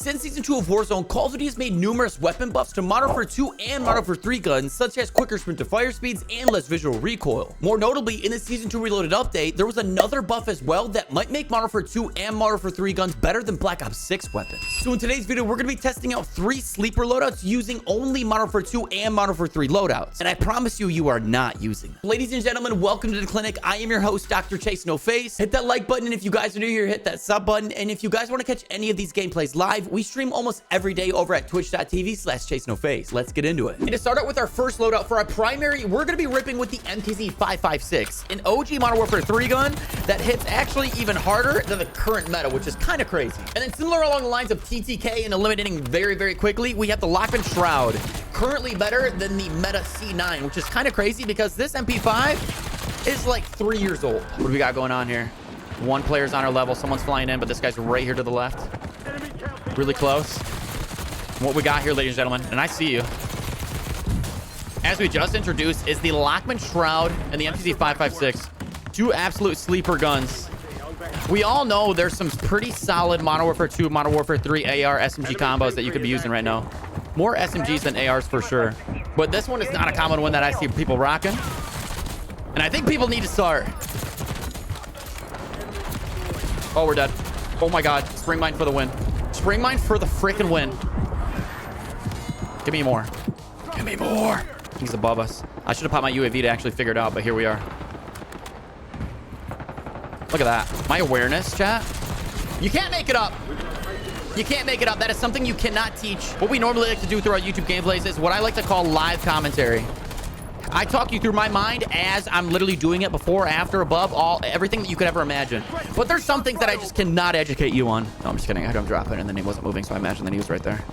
Since Season 2 of Warzone, Call of Duty has made numerous weapon buffs to Modern Warfare 2 and Modern Warfare 3 guns, such as quicker sprint to fire speeds and less visual recoil. More notably, in the Season 2 Reloaded update, there was another buff as well that might make Modern Warfare 2 and Modern Warfare 3 guns better than Black Ops 6 weapons. So in today's video, we're going to be testing out 3 sleeper loadouts using only Modern Warfare 2 and Modern Warfare 3 loadouts. And I promise you are not using them. Ladies and gentlemen, welcome to the clinic. I am your host, Dr. Chasenoface. Hit that like button, and if you guys are new here, hit that sub button. And if you guys want to catch any of these gameplays live, we stream almost every day over at twitch.tv/Chasenoface. Let's get into it. And to start out with our first loadout for our primary, we're going to be ripping with the MTZ-556, an OG Modern Warfare 3 gun that hits actually even harder than the current meta, which is kind of crazy. And then similar along the lines of TTK and eliminating very quickly, we have the Lockman Shroud, currently better than the meta C9, which is kind of crazy because this MP5 is like 3 years old. What do we got going on here? One player's on our level, someone's flying in, but this guy's right here to the left. Really close. What we got here, ladies and gentlemen, and I see you, as we just introduced, is the Lockman Shroud and the MTZ-556. Two absolute sleeper guns. We all know there's some pretty solid Modern Warfare 2, Modern Warfare 3 AR SMG combos that you could be using right now. More SMGs than ARs for sure. But this one is not a common one that I see people rocking. And I think people need to start. Oh, we're dead. Oh my God. Spring mine for the win. Spring mine for the freaking win. Give me more. Give me more. He's above us. I should have popped my UAV to actually figure it out, but here we are. Look at that. My awareness, chat. You can't make it up. You can't make it up. That is something you cannot teach. What we normally like to do through our YouTube gameplays is what I like to call live commentary. I talk you through my mind as I'm literally doing it before, after, above, everything that you could ever imagine. But there's some things that I just cannot educate you on. No, I'm just kidding. I don't drop it, and then he wasn't moving, so I imagine that he was right there.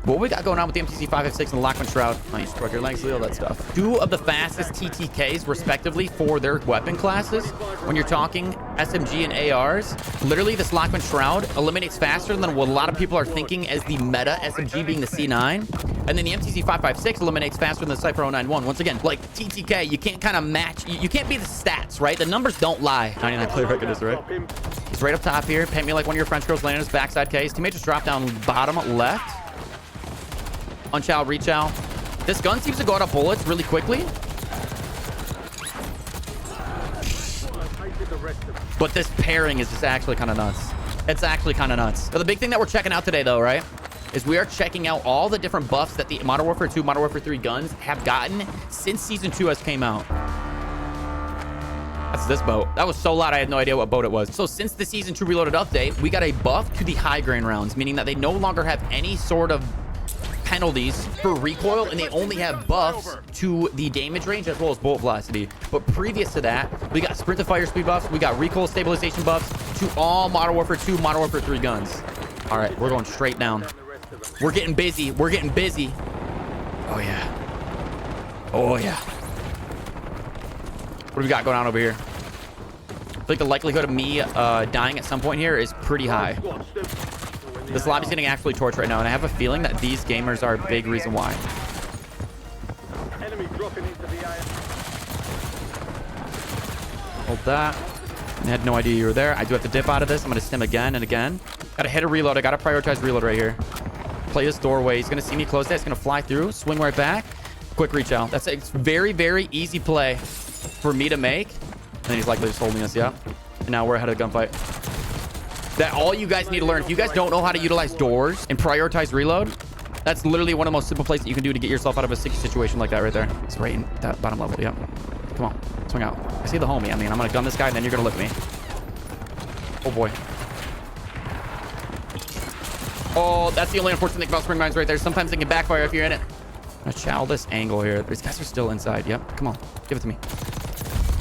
What we got going on with the MTZ-556 and the Lockman Shroud? Nice, stroke your legs, all that stuff. Two of the fastest TTKs, respectively, for their weapon classes. When you're talking SMG and ARs, literally this Lockman Shroud eliminates faster than what a lot of people are thinking as the meta SMG being the C9. And then the MTZ-556 eliminates faster than the Cypher 091. Once again, like TTK, you can't kind of match. You can't be the stats, right? The numbers don't lie. 99 play record is right. He's right up top here. Paint me like one of your French girls, landing his backside case. Teammate just dropped down bottom left. Unchow, rechow. This gun seems to go out of bullets really quickly. But this pairing is just actually kind of nuts. It's actually kind of nuts. But the big thing that we're checking out today, though, right, is we are checking out all the different buffs that the Modern Warfare 2, Modern Warfare 3 guns have gotten since Season 2 has came out. That's this boat. That was so loud, I had no idea what boat it was. So since the Season 2 Reloaded update, we got a buff to the high grain rounds, meaning that they no longer have any sort of penalties for recoil, and they only have buffs to the damage range as well as bullet velocity. But previous to that, we got sprint to fire speed buffs, we got recoil stabilization buffs to all Modern Warfare 2, Modern Warfare 3 guns. All right, we're going straight down. We're getting busy. We're getting busy. Oh yeah. Oh yeah. What do we got going on over here? I feel like the likelihood of me dying at some point here is pretty high. This lobby's getting actually torched right now, and I have a feeling that these gamers are a big reason why. Hold that. I had no idea you were there. I do have to dip out of this. I'm going to stim again and again. Got to hit a reload. I got to prioritize reload right here. Play this doorway. He's going to see me close that. He's going to fly through, swing right back. Quick reach out. That's a very easy play for me to make. And then he's likely just holding us, yeah. And now we're ahead of the gunfight. That all you guys need to learn. If you guys don't know how to utilize doors and prioritize reload, that's literally one of the most simple plays that you can do to get yourself out of a sticky situation like that right there. It's right in that bottom level. Yep. Come on. Swing out. I see the homie. I mean, I'm going to gun this guy, and then you're going to look at me. Oh, boy. Oh, that's the only unfortunate thing about spring mines right there. Sometimes they can backfire if you're in it. I'm going to chow this angle here. These guys are still inside. Yep. Come on. Give it to me.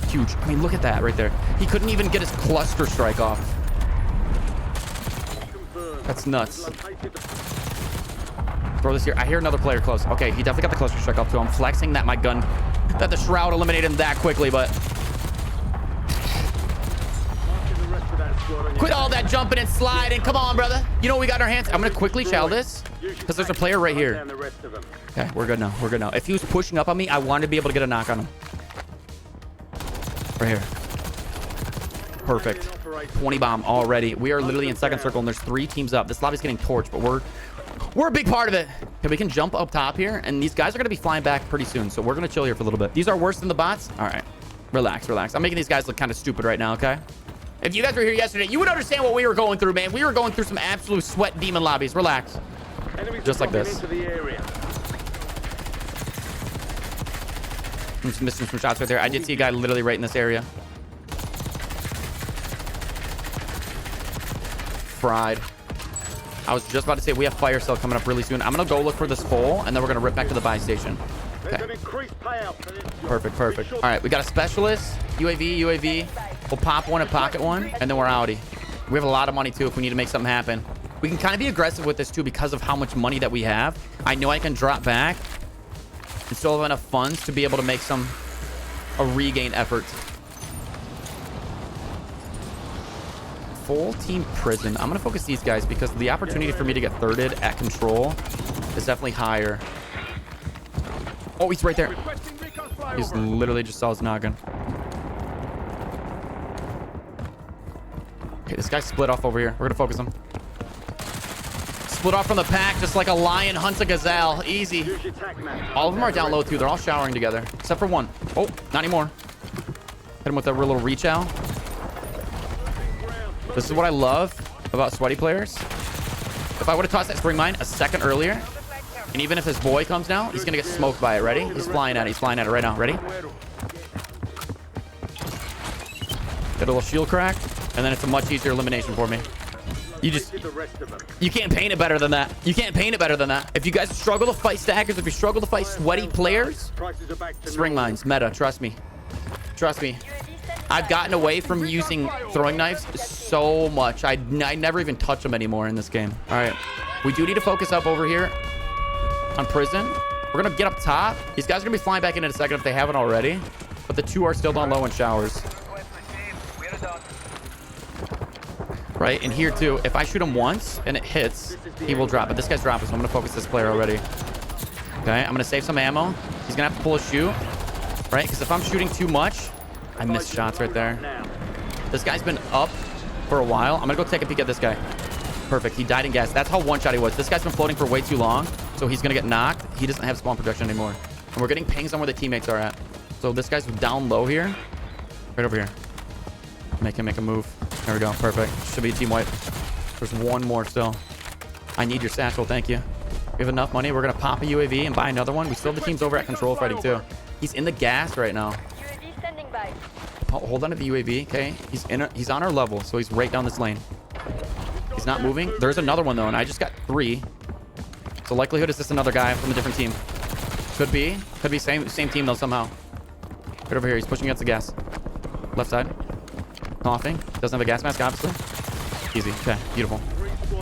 Huge. I mean, look at that right there. He couldn't even get his cluster strike off. That's nuts. Throw this here. I hear another player close. Okay, he definitely got the cluster strike off too. I'm flexing that my gun, that the Shroud eliminated him that quickly, but quit all that jumping and sliding. Come on, brother. You know what we got in our hands? I'm going to quickly chow this because there's a player right here. Okay, we're good now. We're good now. If he was pushing up on me, I wanted to be able to get a knock on him. Right here. Perfect. 20 bomb already. We are literally in second circle, and there's 3 teams up. This lobby's getting torched, but we're a big part of it. Okay, we can jump up top here, and these guys are going to be flying back pretty soon, so we're going to chill here for a little bit. These are worse than the bots. All right, relax. I'm making these guys look kind of stupid right now, okay? If you guys were here yesterday, you would understand what we were going through, man. We were going through some absolute sweat demon lobbies. Relax. Just like this. I'm just missing some shots right there. I did see a guy literally right in this area. Fried. I was just about to say we have fire sale coming up really soon. I'm gonna go look for this full, and then we're gonna rip back to the buy station. Okay. Perfect. All right, we got a specialist. UAV. We'll pop one and pocket one, and then we're outie. We have a lot of money too if we need to make something happen. We can kind of be aggressive with this too because of how much money that we have. I know I can drop back and still have enough funds to be able to make a regain effort. Full team prison. I'm gonna focus these guys because the opportunity for me to get thirded at control is definitely higher. Oh, he's right there. He's literally just saw his noggin. Okay, this guy split off over here. We're gonna focus him. Split off from the pack just like a lion hunts a gazelle. Easy. All of them are down low too. They're all showering together except for one. Oh, not anymore. Hit him with a little reach out. This is what I love about sweaty players. If I would have tossed that spring mine a second earlier, and even if his boy comes now, he's gonna get smoked by it. Ready? He's flying at it. He's flying at it right now. Ready? Get a little shield crack, and then it's a much easier elimination for me. You can't paint it better than that. You can't paint it better than that. If you guys struggle to fight stackers, if you struggle to fight sweaty players, spring mines, meta, trust me. Trust me. I've gotten away from using throwing knives so much. I never even touch them anymore in this game. All right. We do need to focus up over here on prison. We're going to get up top. These guys are going to be flying back in a second if they haven't already. But the 2 are still down low in showers. Right? And here too, if I shoot him once and it hits, he will drop. But this guy's dropping, so I'm going to focus this player already. Okay? I'm going to save some ammo. He's going to have to pull a shoot. Right? Because if I'm shooting too much, I missed shots right there. This guy's been up for a while. I'm going to go take a peek at this guy. Perfect. He died in gas. That's how one-shot he was. This guy's been floating for way too long, so he's going to get knocked. He doesn't have spawn protection anymore. And we're getting pings on where the teammates are at. So this guy's down low here. Right over here. Make him make a move. There we go. Perfect. Should be a team wipe. There's one more still. I need your satchel. Thank you. We have enough money. We're going to pop a UAV and buy another one. We still have the teams over at control fighting too. He's in the gas right now. Hold on to the UAV, okay? He's on our level, so he's right down this lane. He's not moving. There's another one though, and I just got 3. So likelihood is this another guy from a different team. Could be same team though somehow. Right over here, he's pushing against the gas. Left side. Coughing. Doesn't have a gas mask, obviously. Easy. Okay, beautiful.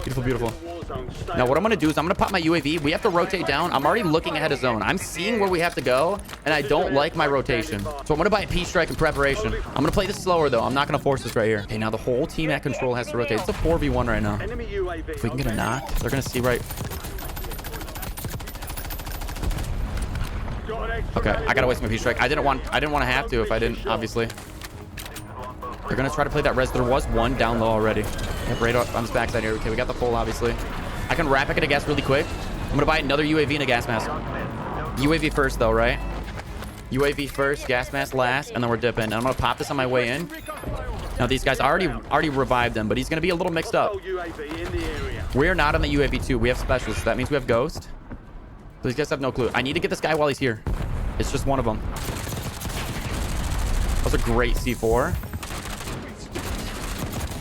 Beautiful. Now what I'm going to do is I'm going to pop my UAV. We have to rotate down. I'm already looking ahead of zone. I'm seeing where we have to go, and I don't like my rotation. So I'm going to buy a P-strike in preparation. I'm going to play this slower, though. I'm not going to force this right here. Okay, now the whole team at control has to rotate. It's a 4v1 right now. If we can get a knock, they're going to see right... Okay, I got to waste my P-strike. I didn't want to have to if I didn't, obviously. They're going to try to play that res. There was one down low already. Right on this backside here. Okay, we got the full, obviously. I can wrap it a gas really quick. I'm going to buy another UAV and a gas mask. UAV first, though, right? UAV first, gas mask last, and then we're dipping. And I'm going to pop this on my way in. Now, these guys already revived him, but he's going to be a little mixed up. We're not on the UAV, too. We have specialists. That means we have Ghost. So these guys have no clue. I need to get this guy while he's here. It's just one of them. That was a great C4.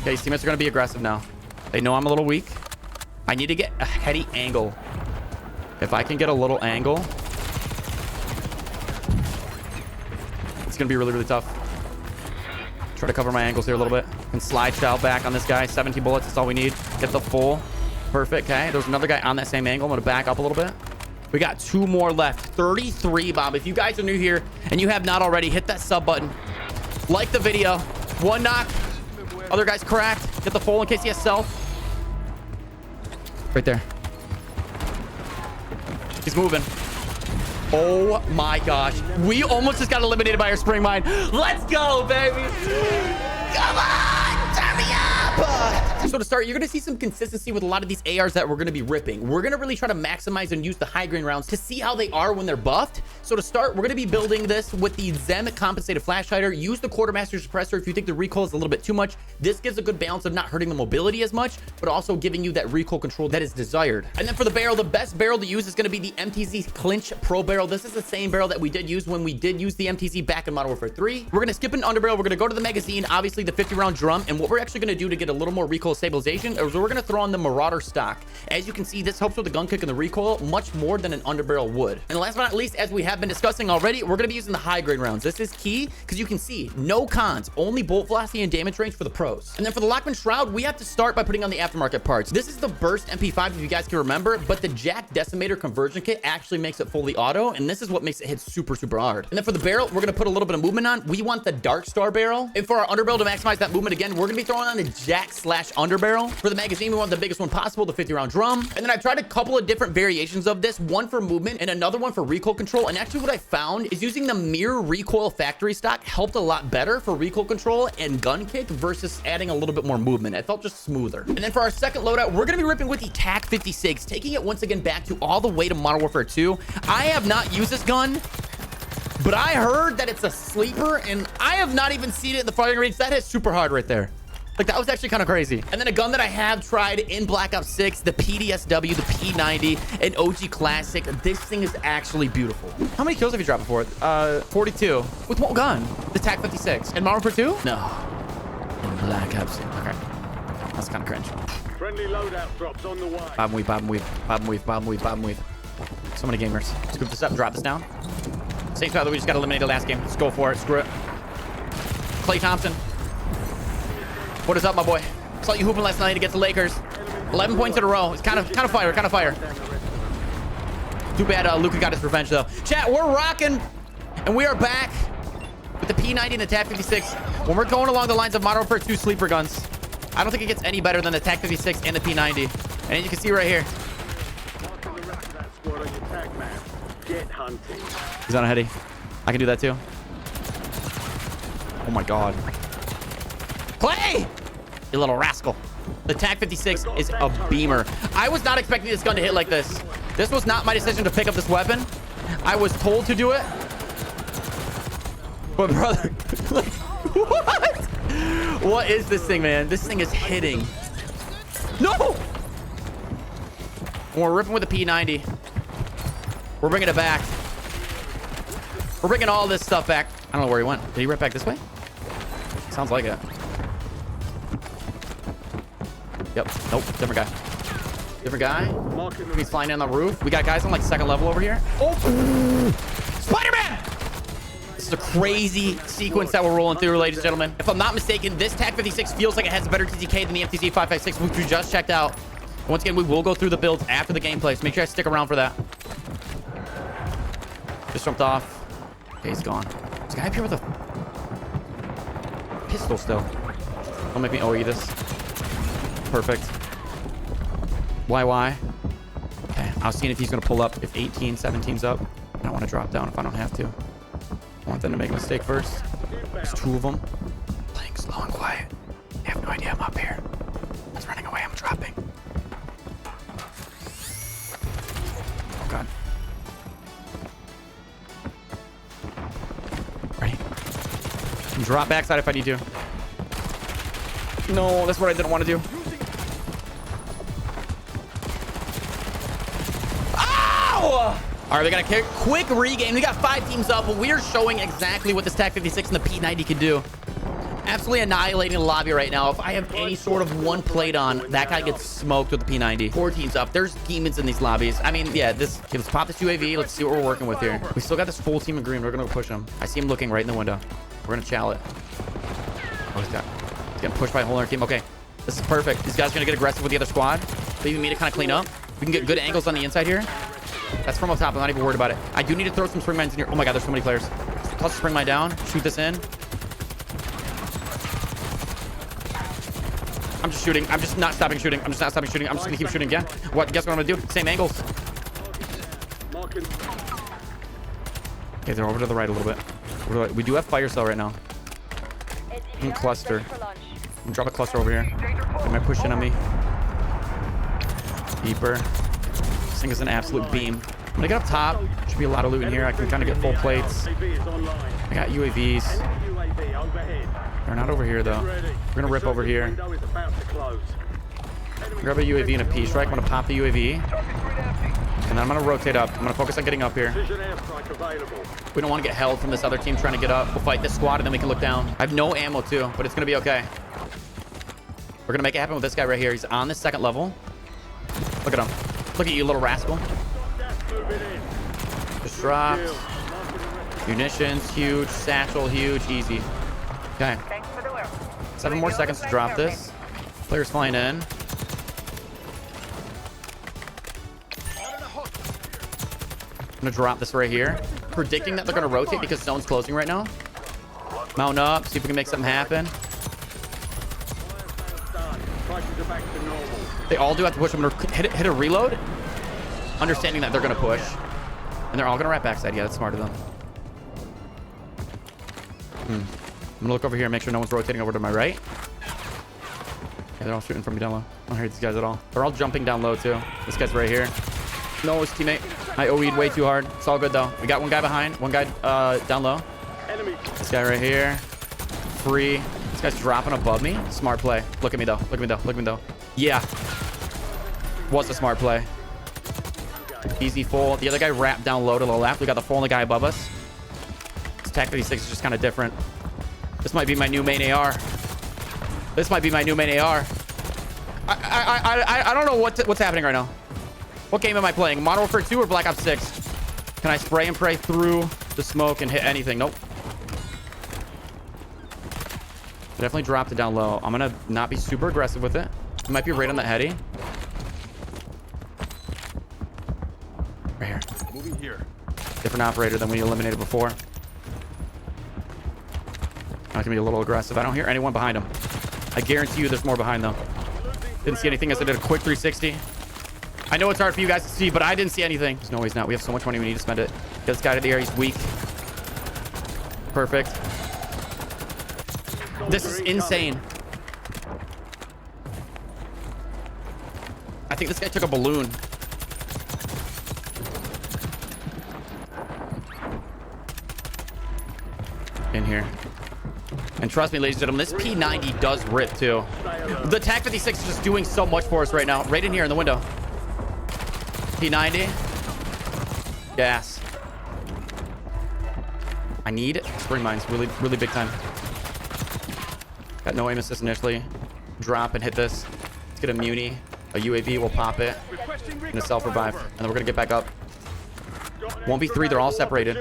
Okay, his teammates are going to be aggressive now. They know I'm a little weak. I need to get a heady angle. If I can get a little angle, it's going to be really, really tough. Try to cover my angles here a little bit. And slide shell back on this guy. 17 bullets. That's all we need. Get the full. Perfect. Okay. There's another guy on that same angle. I'm going to back up a little bit. We got 2 more left. 33, Bob. If you guys are new here and you have not already, hit that sub button. Like the video. 1 knock. Other guy's cracked. Get the full in case he has self. Right there. He's moving. Oh my gosh. We almost just got eliminated by our spring mine. Let's go, baby. Come on. Turn me So to start, you're going to see some consistency with a lot of these ARs that we're going to be ripping. We're going to really try to maximize and use the high grain rounds to see how they are when they're buffed. So to start, we're going to be building this with the Zem compensated flash hider. Use the quartermaster suppressor if you think the recoil is a little bit too much. This gives a good balance of not hurting the mobility as much, but also giving you that recoil control that is desired. And then for the barrel, the best barrel to use is going to be the MTZ Clinch Pro barrel. This is the same barrel that we did use when we did use the MTZ back in Modern Warfare 3. We're going to skip an underbarrel. We're going to go to the magazine, obviously the 50-round drum. And what we're actually going to do to get a little more recoil stabilization is we're going to throw on the Marauder stock. As you can see, this helps with the gun kick and the recoil much more than an underbarrel would. And last but not least, as we have been discussing already, we're going to be using the high grade rounds. This is key because you can see no cons, only bolt velocity and damage range for the pros. And then for the Lockman Shroud, we have to start by putting on the aftermarket parts. This is the Burst MP5, if you guys can remember, but the Jack Decimator conversion kit actually makes it fully auto, and this is what makes it hit super, super hard. And then for the barrel, we're going to put a little bit of movement on. We want the Dark Star barrel. And for our underbarrel to maximize that movement again, we're going to be throwing on the Jack / underbarrel. For the magazine, we want the biggest one possible, the 50-round drum. And then I tried a couple of different variations of this, one for movement and another one for recoil control. And actually what I found is using the mirror recoil factory stock helped a lot better for recoil control and gun kick versus adding a little bit more movement. It felt just smoother. And then for our second loadout, we're going to be ripping with the TAC 56, taking it once again back to all the way to Modern Warfare 2. I have not used this gun, but I heard that it's a sleeper, and I have not even seen it in the firing range. That hit super hard right there. Like, that was actually kind of crazy. And then a gun that I have tried in Black Ops 6, the PDSW, the P90, an OG classic. This thing is actually beautiful. How many kills have you dropped before? 42. With what gun? The TAC 56. In Modern Warfare 2? No. In Black Ops 6. Okay. That's kind of cringe. Friendly loadout drops on the way. Bob and weave, bob and weave, bob and weave, bob and weave, bob and weave. So many gamers. Scoop this up and drop this down. Same spot that we just got eliminated last game. Let's go for it. Screw it. Klay Thompson. What is up, my boy? Saw you hooping last night against the Lakers. 11 points in a row. It's kind of fire, kind of fire. Too bad Luka got his revenge, though. Chat, we're rocking, and we are back with the P90 and the TAC 56. When we're going along the lines of Modern Warfare 2 sleeper guns, I don't think it gets any better than the TAC 56 and the P90. And as you can see right here, he's on a heady. I can do that too. Oh my god. Klay! You little rascal. The TAC 56 is a beamer. I was not expecting this gun to hit like this. This was not my decision to pick up this weapon. I was told to do it. But brother, like, what? What is this thing, man? This thing is hitting. No! When we're ripping with the P90, we're bringing it back. We're bringing all this stuff back. I don't know where he went. Did he rip back this way? Sounds like it. Yep. Nope. Different guy. Different guy. He's flying down the roof. We got guys on like second level over here. Oh! Spider-Man! This is a crazy sequence that we're rolling through, ladies and gentlemen. If I'm not mistaken, this TAC 56 feels like it has a better TTK than the MTZ 556, which we just checked out. And once again, we will go through the builds after the gameplay, so make sure I stick around for that. Just jumped off. Okay, he's gone. There's a guy up here with a pistol still. Don't make me OE this. Perfect. Why? Okay, I was seeing if he's going to pull up. If 18, 17's up. I don't want to drop down if I don't have to. I want them to make a mistake first. There's two of them. Playing slow and quiet. They have no idea I'm up here. He's running away. I'm dropping. Oh, God. Ready? Drop backside if I need to. No, that's what I didn't want to do. Ow! All right, we got a quick regain. We got 5 teams up, but we are showing exactly what this TAC 56 and the P90 can do. Absolutely annihilating the lobby right now. If I have any sort of one plate on, that guy gets smoked with the P90. 4 teams up. There's demons in these lobbies. I mean, yeah, this. Okay, let's pop this UAV. Let's see what we're working with here. We still got this full team of green. We're going to push him. I see him looking right in the window. We're going to chow it. Oh, he's getting pushed by a whole other team. Okay, this is perfect. These guys are going to get aggressive with the other squad, leaving me to kind of clean up. We can get good angles on the inside here. That's from up top. I'm not even worried about it. I do need to throw some spring mines in here. Oh my god, there's so many players. Plus spring mine down. Shoot this in. I'm just shooting. I'm just not stopping shooting. I'm just not stopping shooting. I'm just gonna keep shooting again. What? Guess what I'm gonna do? Same angles. Okay, they're over to the right a little bit. We do have fire cell right now. In cluster. Drop a cluster over here. They might push in on me. Deeper. This thing is an absolute beam. When I get up top, should be a lot of loot in here. I can kind of get full plates. I got UAVs. They're not over here, though. We're going to rip over here. Grab a UAV and a P-strike. I'm going to pop the UAV. And then I'm going to rotate up. I'm going to focus on getting up here. We don't want to get held from this other team trying to get up. We'll fight this squad, and then we can look down. I have no ammo, too, but it's going to be okay. We're going to make it happen with this guy right here. He's on the second level. Look at him. Look at you, little rascal. Just dropped. Munitions, huge. Satchel, huge. Easy. Okay. 7 more seconds to drop this. Players flying in. I'm going to drop this right here. Predicting that they're going to rotate because zone's closing right now. Mount up. See if we can make something happen. They all do have to push. I'm going to hit a reload. Understanding that they're going to push. And they're all going to wrap backside. Yeah, that's smart of them. I'm going to look over here and make sure no one's rotating over to my right. Yeah, they're all shooting from me down low. I don't hear these guys at all. They're all jumping down low, too. This guy's right here. No, his teammate. I OE'd way too hard. It's all good, though. We got one guy behind. One guy down low. This guy right here. Free. This guy's dropping above me. Smart play. Look at me, though. Look at me, though. Look at me, though. Yeah. Was a smart play. Easy full. The other guy wrapped down low to the left. We got the full on the guy above us. This TAC 56 is just kind of different. This might be my new main AR. This might be my new main AR. I don't know what's happening right now. What game am I playing? Modern Warfare 2 or Black Ops 6? Can I spray and pray through the smoke and hit anything? Nope. Definitely dropped it down low. I'm going to not be super aggressive with it. It might be right on that heady. Right here. Moving here. Different operator than we eliminated before. I can be a little aggressive. I don't hear anyone behind him. I guarantee you there's more behind them. Didn't see anything as I did a quick 360. I know it's hard for you guys to see, but I didn't see anything. There's no way he's not. We have so much money. We need to spend it. Get this guy to the air. He's weak. Perfect. This is insane. I think this guy took a balloon. In here. And trust me, ladies and gentlemen, this P90 does rip too. The TAC 56 is just doing so much for us right now. Right in here in the window. P90. Gas. I need spring mines. Really, really big time. Got no aim assist initially. Drop and hit this. Let's get a muni. A UAV. We'll pop it. And a self-revive. And then we're going to get back up. 1v3. They're all separated.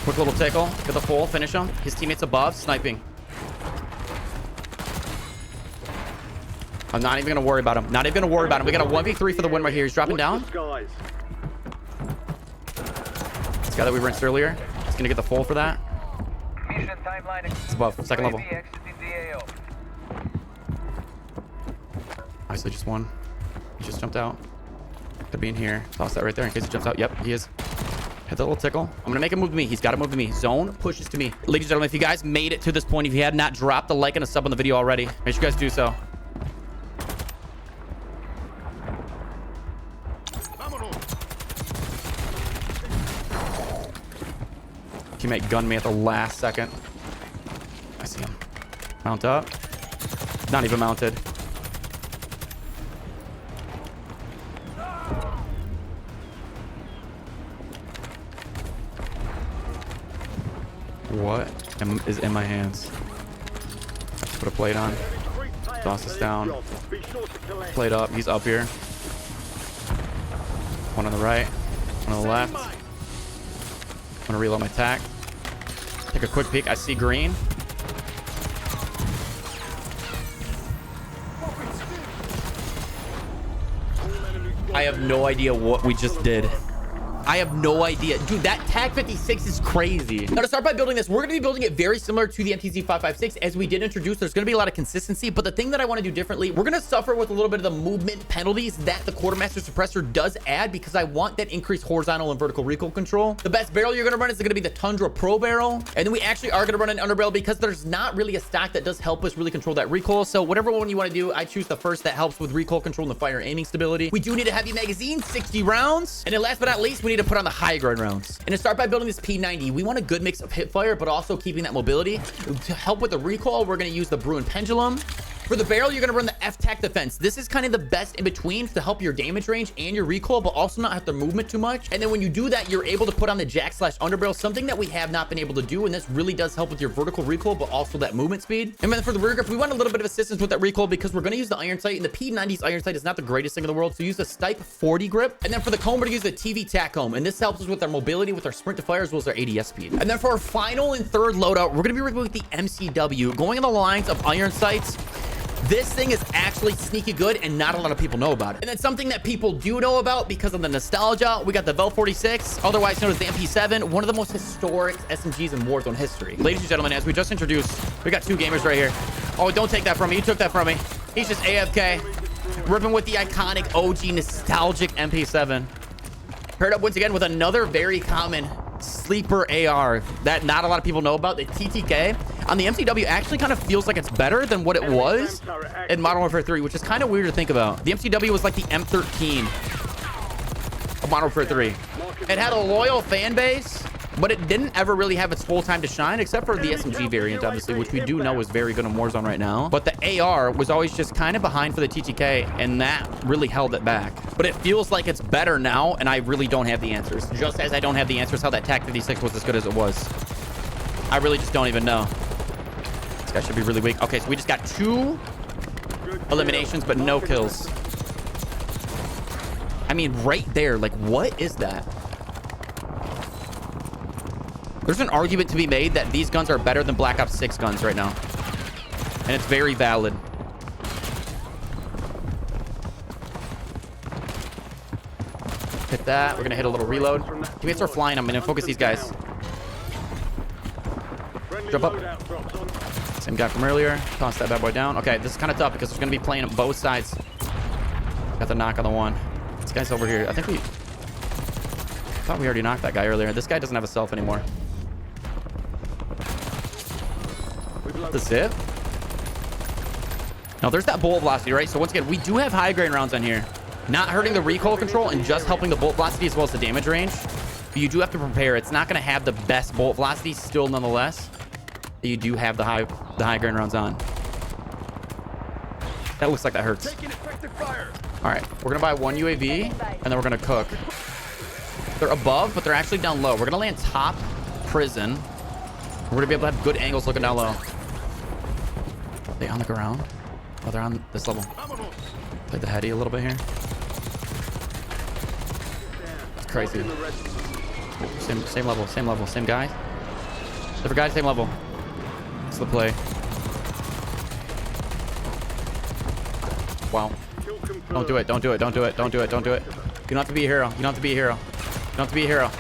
Quick little tickle. Get the full. Finish him. His teammates above. Sniping. I'm not even going to worry about him. Not even going to worry about him. We got a 1v3 for the win right here. He's dropping down. This guy that we rinsed earlier. He's going to get the full for that. It's above. Second level. Obviously just one. He just jumped out. Could be in here. Toss that right there in case he jumps out. Yep, he is. Hit that little tickle. I'm gonna make him move to me. He's got to move to me. Zone pushes to me. Ladies and gentlemen, if you guys made it to this point, if you had not dropped a like and a sub on the video already, make sure you guys do so. Teammate gunned me at the last second. I see him. Mount up. Not even mounted. What is in my hands? Let's put a plate on. Toss this down. Plate up. He's up here. One on the right. One on the left. I'm gonna reload my tac. Take a quick peek. I see green. I have no idea what we just did. I have no idea. Dude, that TAC 56 is crazy. Now, to start by building this, we're going to be building it very similar to the MTZ 556 as we did introduce. There's going to be a lot of consistency, but the thing that I want to do differently, we're going to suffer with a little bit of the movement penalties that the quartermaster suppressor does add because I want that increased horizontal and vertical recoil control. The best barrel you're going to run is going to be the Tundra Pro barrel. And then we actually are going to run an underbarrel because there's not really a stock that does help us really control that recoil. So whatever one you want to do, I choose the first that helps with recoil control and the fire aiming stability. We do need a heavy magazine, 60 rounds. And then last but not least, we need to put on the high ground rounds. And to start by building this P90, we want a good mix of hip fire, but also keeping that mobility. To help with the recoil, we're going to use the Bruin Pendulum. For the barrel, you're going to run the F-Tac Defense. This is kind of the best in between to help your damage range and your recoil, but also not have to movement too much. And then when you do that, you're able to put on the Jack/Underbarrel, something that we have not been able to do. And this really does help with your vertical recoil, but also that movement speed. And then for the rear grip, we want a little bit of assistance with that recoil because we're going to use the iron sight. And the P90's iron sight is not the greatest thing in the world. So use the Stipe 40 grip. And then for the comb, we're going to use the TV Tac comb. And this helps us with our mobility, with our sprint to fire, as well as our ADS speed. And then for our final and third loadout, we're going to be working with the MCW, going on the lines of iron sights. This thing is actually sneaky good and not a lot of people know about it. And then something that people do know about because of the nostalgia, we got the Vel 46, otherwise known as the MP7, one of the most historic SMGs in Warzone history. Ladies and gentlemen, as we just introduced, we got two gamers right here. Oh, don't take that from me. You took that from me. He's just AFK. Ripping with the iconic OG nostalgic MP7. Paired up once again with another very common sleeper AR that not a lot of people know about, the TTK. On the MCW actually kind of feels like it's better than what it was in Modern Warfare 3, which is kind of weird to think about. The MCW was like the M13 of Modern Warfare 3. It had a loyal fan base, but it didn't ever really have its full time to shine, except for the SMG variant, obviously, which we do know is very good in Warzone right now. But the AR was always just kind of behind for the TTK, and that really held it back. But it feels like it's better now, and I really don't have the answers. Just as I don't have the answers how that TAC 56 was as good as it was. I really just don't even know. This guy should be really weak. Okay, so we just got 2 eliminations, but no kills. I mean, right there, like, what is that? There's an argument to be made that these guns are better than Black Ops 6 guns right now. And it's very valid. Hit that. We're going to hit a little reload. Teammates are flying. I'm going to focus these guys. Jump up. Same guy from earlier. Toss that bad boy down. Okay, this is kind of tough because there's going to be playing on both sides. Got the knock on the one. This guy's over here. I thought we already knocked that guy earlier. This guy doesn't have a self anymore. The zip. Now there's that bullet velocity, right? So once again, we do have high grain rounds on here, not hurting the recoil control and just helping the bullet velocity as well as the damage range. But you do have to prepare. It's not going to have the best bullet velocity still, nonetheless. You do have the high grain rounds on. That looks like that hurts. All right, we're gonna buy 1 UAV and then we're gonna cook. They're above, but they're actually down low. We're gonna land top prison. We're gonna be able to have good angles looking down low. Are they on the ground? Oh, they're on this level. Play the heady a little bit here. It's crazy. Same level, same guy. Different guy, same level. That's the play. Wow. Don't do it. Don't do it. Don't do it. Don't do it. Don't do it. You don't have to be a hero. You don't have to be a hero. You don't have to be a hero.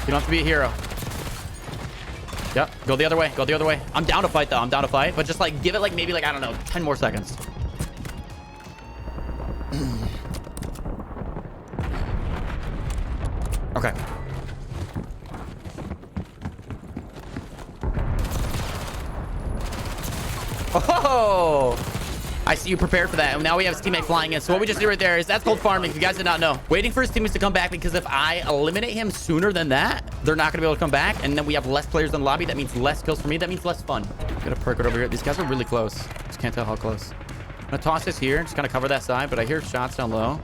You don't have to be a hero. Yep. Go the other way. Go the other way. I'm down to fight, though. I'm down to fight. But just, like, give it, like, maybe, like, I don't know, 10 more seconds. Okay. Oh! I see you prepared for that. And now we have his teammate flying in. So what we just did right there is that's called farming. If you guys did not know. Waiting for his teammates to come back, because if I eliminate him sooner than that, they're not going to be able to come back. And then we have less players in the lobby. That means less kills for me. That means less fun. Gonna perk it over here. These guys are really close. Just can't tell how close. I'm gonna toss this here. Just gonna cover that side. But I hear shots down low.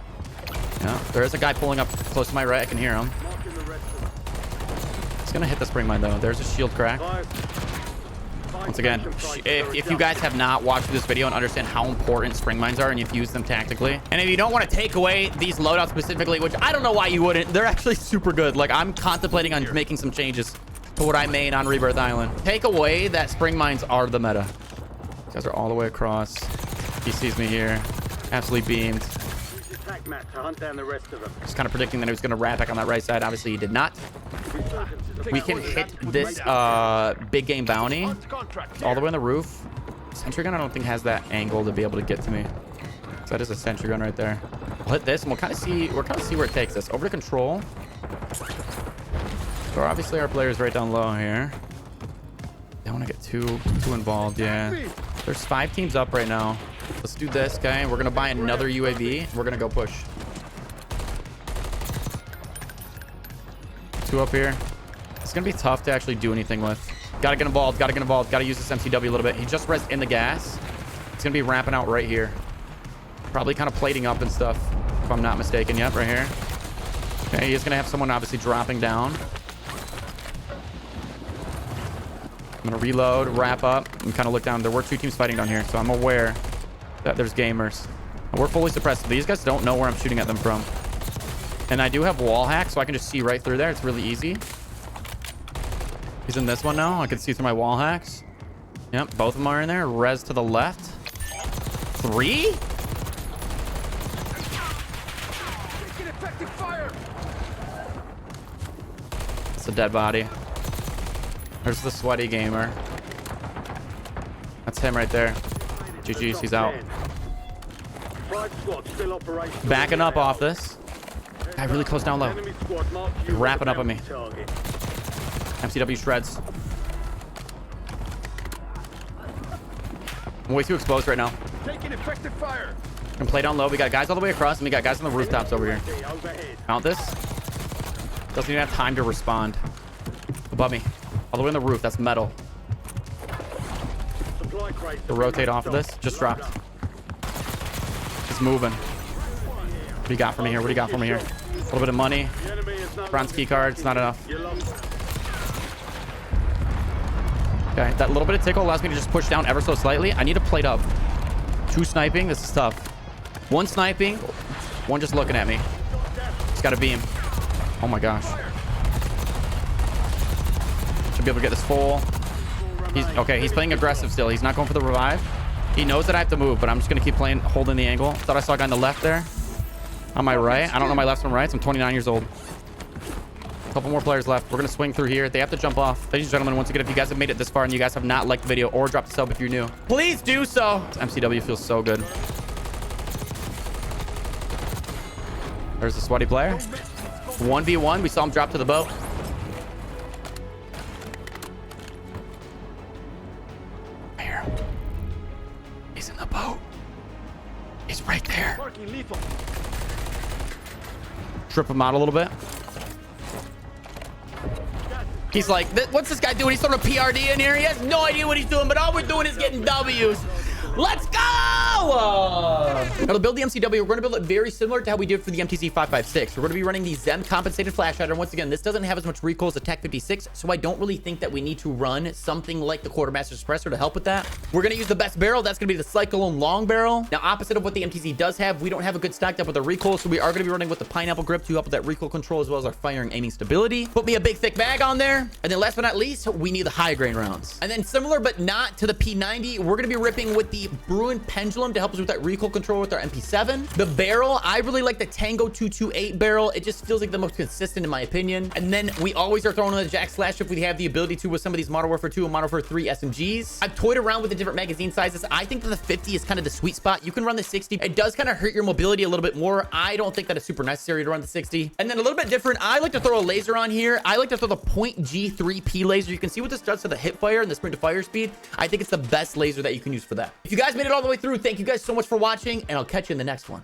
Yeah, there is a guy pulling up close to my right. I can hear him. He's gonna hit the spring mine though. There's a shield crack. Once again, if you guys have not watched this video and understand how important spring mines are and you've used them tactically, and if you don't want to take away these loadouts specifically, which I don't know why you wouldn't, they're actually super good. Like, I'm contemplating on making some changes to what I made on Rebirth Island. Take away that spring mines are the meta. These guys are all the way across. He sees me here. Absolutely beamed. Matt to hunt down the rest of them. Just kind of predicting that he was going to wrap back on that right side. Obviously, he did not. We can hit this big game bounty all the way on the roof. Sentry gun, I don't think has that angle to be able to get to me. So that is a sentry gun right there. We'll hit this and we'll kind of see where it takes us. Over to control. So obviously our player's right down low here. Don't want to get too involved. Yeah. There's 5 teams up right now. Let's do this, okay? We're gonna buy another UAV. We're gonna go push. 2 up here. It's gonna be tough to actually do anything with. Gotta get involved. Gotta get involved. Gotta use this MCW a little bit. He just rests in the gas. It's gonna be ramping out right here. Probably kind of plating up and stuff, if I'm not mistaken. Yep, right here. Okay, he's gonna have someone obviously dropping down. I'm gonna reload, wrap up, and kind of look down. There were 2 teams fighting down here, so I'm aware that there's gamers. And we're fully suppressed. These guys don't know where I'm shooting at them from. And I do have wall hack, so I can just see right through there. It's really easy. He's in this one now. I can see through my wall hacks. Yep, both of them are in there. Res to the left. 3? It's a dead body. There's the sweaty gamer. That's him right there. GG's, he's out. Backing up off this. Guy really close down low. Wrapping up on me. MCW shreds. I'm way too exposed right now. Taking effective fire. Can play down low. We got guys all the way across, and we got guys on the rooftops over here. Mount this. Doesn't even have time to respond. Above me. All the way on the roof. That's metal. To rotate off of this. Just dropped. He's moving. What do you got for me here? What do you got for me here? A little bit of money. Bronze key cards. Not enough. Okay. That little bit of tickle allows me to just push down ever so slightly. I need to plate up. 2 sniping. This is tough. 1 sniping. 1 just looking at me. Just got a beam. Oh my gosh. Should be able to get this full. He's playing aggressive still. He's not going for the revive. He knows that I have to move, but I'm just going to keep playing, holding the angle. Thought I saw a guy on the left there. On my right. I don't know my left from right. I'm 29 years old. A couple more players left. We're going to swing through here. They have to jump off. Ladies and gentlemen, once again, if you guys have made it this far and you guys have not liked the video or dropped a sub if you're new, please do so. MCW feels so good. There's the sweaty player. 1v1. We saw him drop to the boat. Here. He's in the boat. He's right there. Trip him out a little bit. He's like, what's this guy doing? He's throwing a PRD in here. He has no idea what he's doing, but all we're doing is getting W's. Let's go! Now, to build the MCW, we're going to build it very similar to how we did for the MTZ 556. We're going to be running the Zem compensated flash hider. Once again, this doesn't have as much recoil as a TAC 56, so I don't really think that we need to run something like the Quartermaster Suppressor to help with that. We're going to use the best barrel. That's going to be the Cyclone long barrel. Now, opposite of what the MTZ does have, we don't have a good stacked up with the recoil, so we are going to be running with the pineapple grip to help with that recoil control as well as our firing aiming stability. Put me a big thick bag on there. And then last but not least, we need the high grain rounds. And then similar but not to the P90, we're going to be ripping with the Bruin Pendulum to help us with that recoil control with our MP7. The barrel, I really like the Tango 228 barrel. It just feels like the most consistent in my opinion. And then we always are throwing on the Jack Slash if we have the ability to with some of these Modern Warfare 2 and Modern Warfare 3 SMGs. I've toyed around with the different magazine sizes. I think that the 50 is kind of the sweet spot. You can run the 60. It does kind of hurt your mobility a little bit more. I don't think that it's super necessary to run the 60. And then a little bit different, I like to throw a laser on here. I like to throw the Point G3P laser. You can see what this does to the hip fire and the sprint to fire speed. I think it's the best laser that you can use for that. If you guys made it all the way through, thank you guys so much for watching, and I'll catch you in the next one.